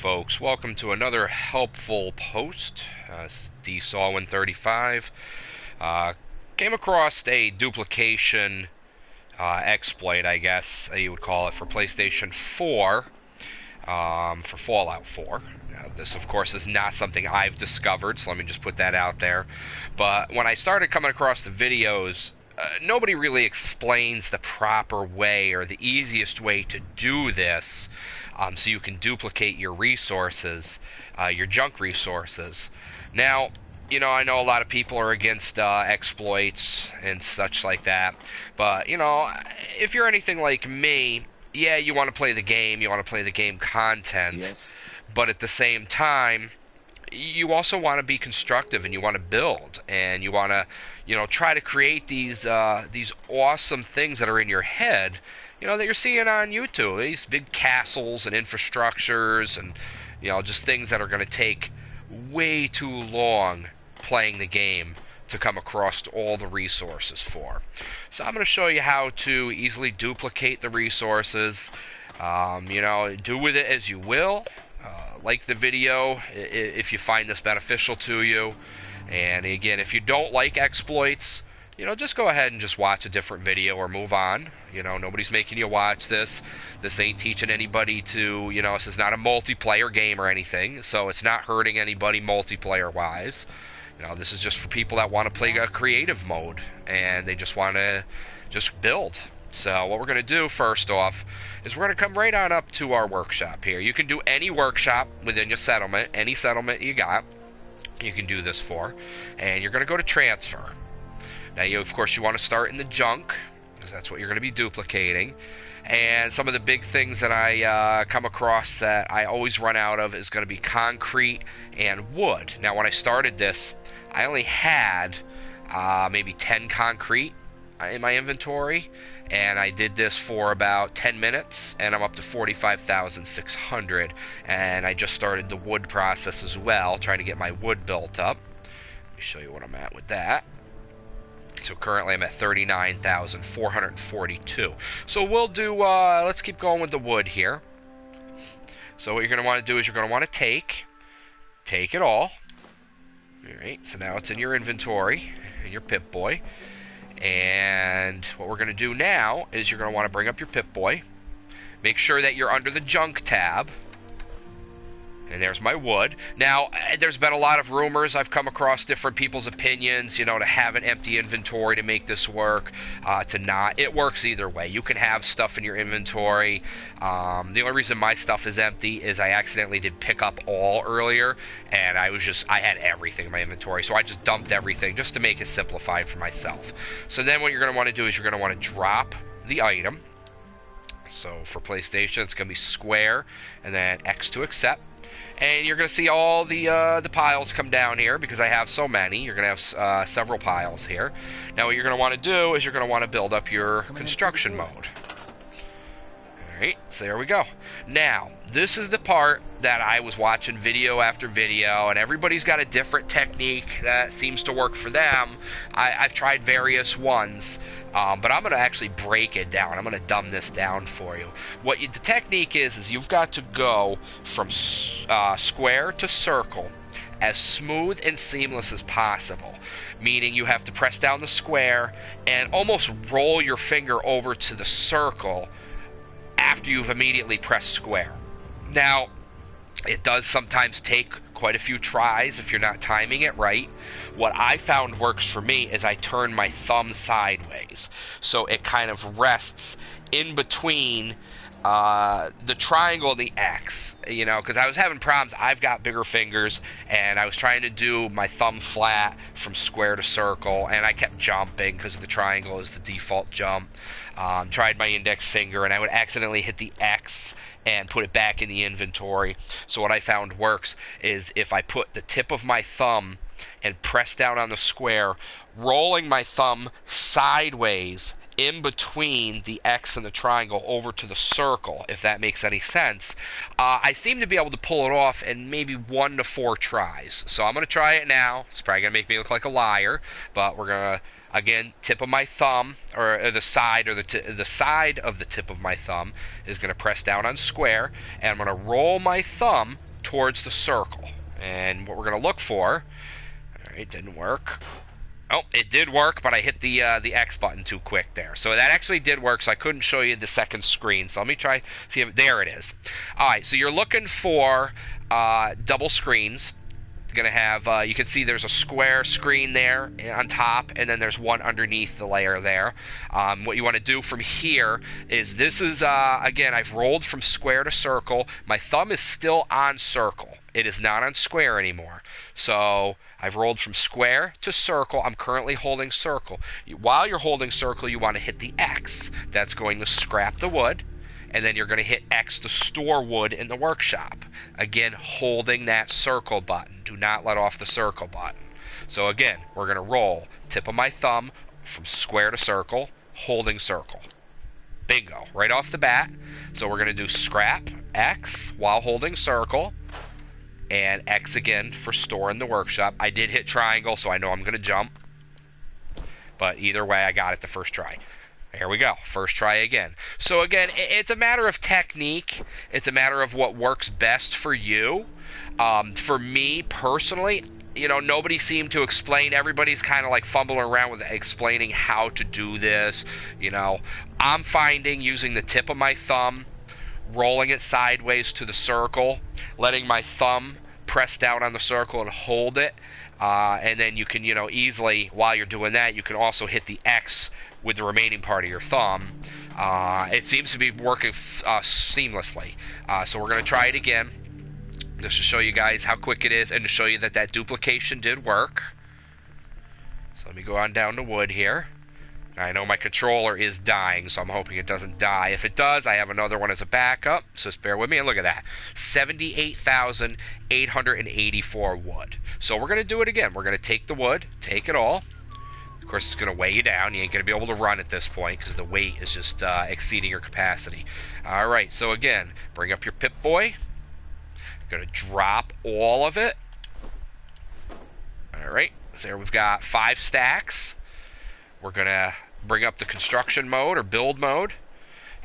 folks, welcome to another helpful post. DSaw135 came across a duplication exploit, I guess you would call it, for PlayStation 4, for Fallout 4. Now, this, of course, is not something I've discovered, so let me just put that out there. But when I started coming across the videos, nobody really explains the proper way or the easiest way to do this, so you can duplicate your resources, your junk resources. Now, I know a lot of people are against exploits and such like that, but, if you're anything like me, yeah, you want to play the game, you want to play the game content, Yes. but at the same time, you also want to be constructive and you want to build and you want to, try to create these awesome things that are in your head, that you're seeing on YouTube. These big castles and infrastructures and, just things that are going to take way too long playing the game to come across all the resources for. So I'm going to show you how to easily duplicate the resources. Do with it as you will. Like the video if you find this beneficial to you. And again, if you don't like exploits, just go ahead and just watch a different video or move on. Nobody's making you watch this. This ain't teaching anybody to, this is not a multiplayer game or anything, so it's not hurting anybody multiplayer-wise. This is just for people that want to play a creative mode, and they just want to just build. So what we're going to do first off is we're going to come right on up to our workshop here. You can do any workshop within your settlement, any settlement you got, you can do this for. And you're going to go to transfer. Now, of course, you want to start in the junk, because that's what you're going to be duplicating. And some of the big things that I come across that I always run out of is going to be concrete and wood. Now, when I started this, I only had maybe 10 concrete in my inventory, and I did this for about 10 minutes, and I'm up to 45,600, and I just started the wood process as well, trying to get my wood built up. Let me show you what I'm at with that. So currently I'm at 39,442. So we'll do, let's keep going with the wood here. So what you're going to want to do is you're going to want to take it all. Alright, so now it's in your inventory, in your Pip-Boy. And what we're going to do now is you're going to want to bring up your Pip-Boy. Make sure that you're under the junk tab. And there's my wood. Now, there's been a lot of rumors. I've come across different people's opinions, to have an empty inventory to make this work, to not. It works either way. You can have stuff in your inventory. The only reason my stuff is empty is I accidentally did pick up all earlier, and I had everything in my inventory, so I just dumped everything just to make it simplified for myself. So then what you're going to want to do is you're going to want to drop the item. So for PlayStation, it's going to be square and then X to accept. And you're going to see all the piles come down here because I have so many. You're going to have several piles here. Now what you're going to want to do is you're going to want to build up your construction mode. Alright, so there we go. Now, this is the part that I was watching video after video, and everybody's got a different technique that seems to work for them. I've tried various ones, but I'm going to actually break it down. I'm going to dumb this down for you. The technique is you've got to go from square to circle as smooth and seamless as possible. Meaning you have to press down the square and almost roll your finger over to the circle after you've immediately pressed square. Now, it does sometimes take quite a few tries if you're not timing it right. What I found works for me is I turn my thumb sideways, so it kind of rests in between the triangle and the X, because I was having problems. I've got bigger fingers, and I was trying to do my thumb flat from square to circle, and I kept jumping because the triangle is the default jump. Tried my index finger, and I would accidentally hit the X and put it back in the inventory. So what I found works is if I put the tip of my thumb and press down on the square, rolling my thumb sideways in between the X and the triangle over to the circle, if that makes any sense, I seem to be able to pull it off in maybe 1 to 4 tries. So I'm going to try it now. It's probably going to make me look like a liar, but we're going to, again, tip of my thumb, or the side of the tip of my thumb is going to press down on square, and I'm going to roll my thumb towards the circle. And what we're going to look for... Alright, didn't work. Oh, it did work, but I hit the X button too quick there. So that actually did work, so I couldn't show you the second screen. So let me try, see if, there it is. Alright, so you're looking for double screens. You're going to have, you can see there's a square screen there on top, and then there's one underneath the layer there. What you want to do from here is, this is, again, I've rolled from square to circle. My thumb is still on circle. It is not on square anymore. So I've rolled from square to circle. I'm currently holding circle. While you're holding circle, you want to hit the X. That's going to scrap the wood. And then you're going to hit X to store wood in the workshop. Again, holding that circle button. Do not let off the circle button. So again, we're going to roll. Tip of my thumb from square to circle, holding circle. Bingo. Right off the bat. So we're going to do scrap, X, while holding circle. And X again for store in the workshop. I did hit triangle, so I know I'm going to jump. But either way, I got it the first try. Here we go. First try again. So again, it's a matter of technique. It's a matter of what works best for you. For me, personally, you know, nobody seemed to explain. Everybody's kind of like fumbling around with explaining how to do this. You know, I'm finding using the tip of my thumb, rolling it sideways to the circle, letting my thumb press down on the circle and hold it, and then you can, you know, easily, while you're doing that, you can also hit the X with the remaining part of your thumb. It seems to be working seamlessly. So we're going to try it again, just to show you guys how quick it is, and to show you that that duplication did work. So let me go on down to wood here. I know my controller is dying, so I'm hoping it doesn't die. If it does, I have another one as a backup, so just bear with me. And look at that, 78,884 wood. So we're going to do it again. We're going to take the wood, take it all. Of course, it's going to weigh you down. You ain't going to be able to run at this point because the weight is just exceeding your capacity. All right, so again, bring up your Pip-Boy. Going to drop all of it. All right, so there we've got 5 stacks. We're going to bring up the construction mode or build mode.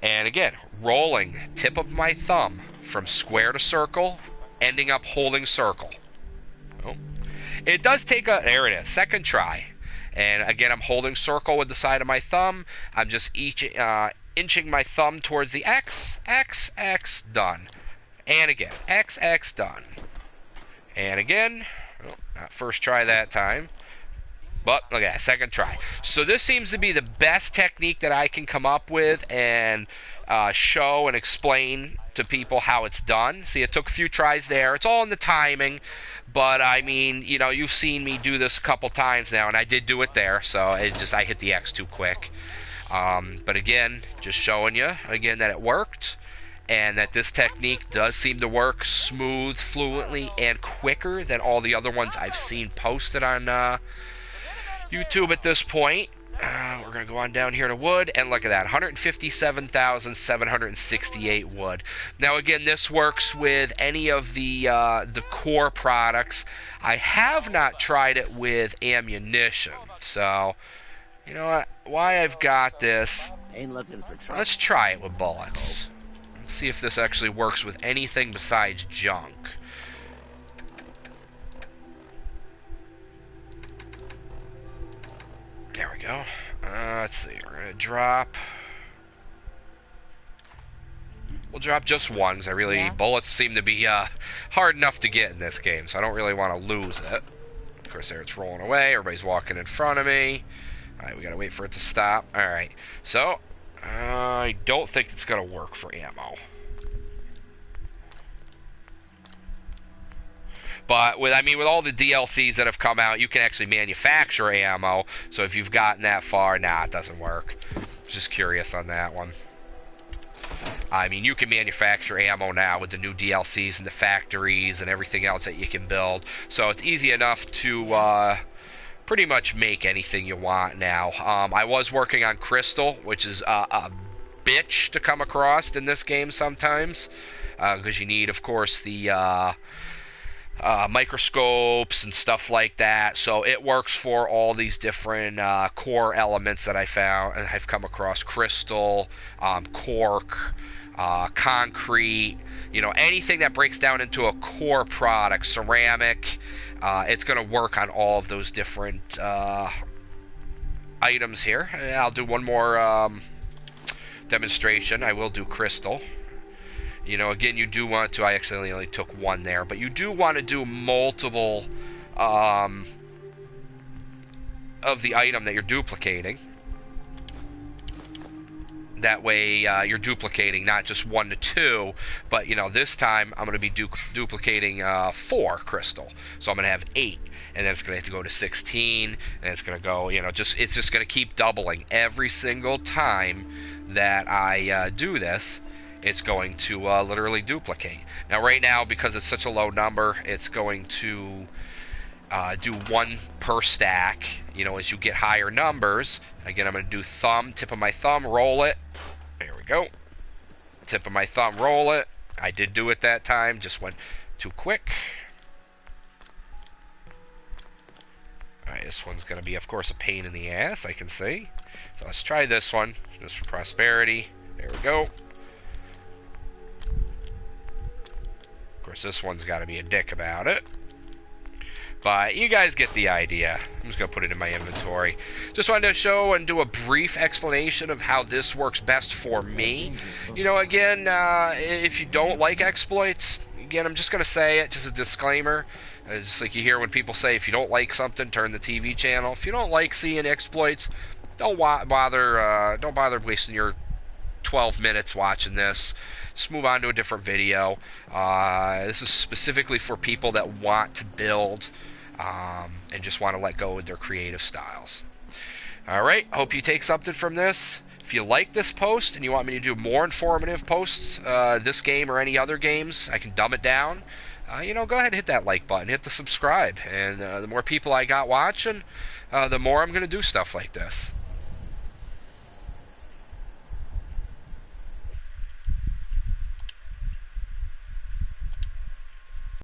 And again, rolling tip of my thumb from square to circle, ending up holding circle. Oh. It does take a, there it is, second try. And again, I'm holding circle with the side of my thumb. I'm just inching my thumb towards the X, X, X, done. And again, X, X, done. And again, oh, not first try that time. But look at that, second try. So this seems to be the best technique that I can come up with and show and explain to people how it's done. See, it took a few tries there. It's all in the timing. But, I mean, you know, you've seen me do this a couple times now, and I did do it there. So it just, I hit the X too quick. But again, just showing you, again, that it worked. And that this technique does seem to work smooth, fluently, and quicker than all the other ones I've seen posted on YouTube at this point. We're going to go on down here to wood, and look at that, 157,768 wood. Now again, this works with any of the core products. I have not tried it with ammunition, so you know what? Why I've got this, Ain't looking for trouble. Let's try it with bullets. Let's see if this actually works with anything besides junk. There we go. Let's see. We're going to drop. We'll drop just one, because I really... Bullets seem to be hard enough to get in this game, so I don't really want to lose it. Of course, there it's rolling away. Everybody's walking in front of me. Alright, we got to wait for it to stop. Alright. So, I don't think it's going to work for ammo. But with, I mean, with all the DLCs that have come out, you can actually manufacture ammo. So if you've gotten that far, nah, it doesn't work. Just curious on that one. I mean, you can manufacture ammo now with the new DLCs and the factories and everything else that you can build. So it's easy enough to pretty much make anything you want now. I was working on crystal, which is a bitch to come across in this game sometimes. Because you need, of course, the microscopes and stuff like that. So it works for all these different core elements that I found and I've come across: crystal, cork, concrete. You know, anything that breaks down into a core product, ceramic. It's going to work on all of those different items here. I'll do one more demonstration. I will do crystal. You know, again, you do want to, I actually only took one there, but you do want to do multiple of the item that you're duplicating. That way you're duplicating not just 1 to 2, but, you know, this time I'm going to be duplicating 4 crystal. So I'm going to have 8, and then it's going to have to go to 16, and it's going to go, you know, it's just going to keep doubling every single time that I do this. It's going to literally duplicate. Now right now, because it's such a low number, it's going to do 1 per stack. You know, as you get higher numbers, again, I'm going to do tip of my thumb, roll it. There we go. Tip of my thumb, roll it. I did do it that time, just went too quick. Alright, this one's going to be, of course, a pain in the ass, I can see. So let's try this one, just for prosperity. There we go. Of course, this one's got to be a dick about it. But you guys get the idea. I'm just going to put it in my inventory. Just wanted to show and do a brief explanation of how this works best for me. You know, again, if you don't like exploits, again, I'm just going to say it, just a disclaimer. It's like you hear when people say, if you don't like something, turn the TV channel. If you don't like seeing exploits, don't bother wasting your 12 minutes watching this. Just move on to a different video. This is specifically for people that want to build and just want to let go of their creative styles. Alright, hope you take something from this. If you like this post and you want me to do more informative posts, this game or any other games, I can dumb it down. You know, go ahead and hit that like button, hit the subscribe, and the more people I got watching, the more I'm going to do stuff like this.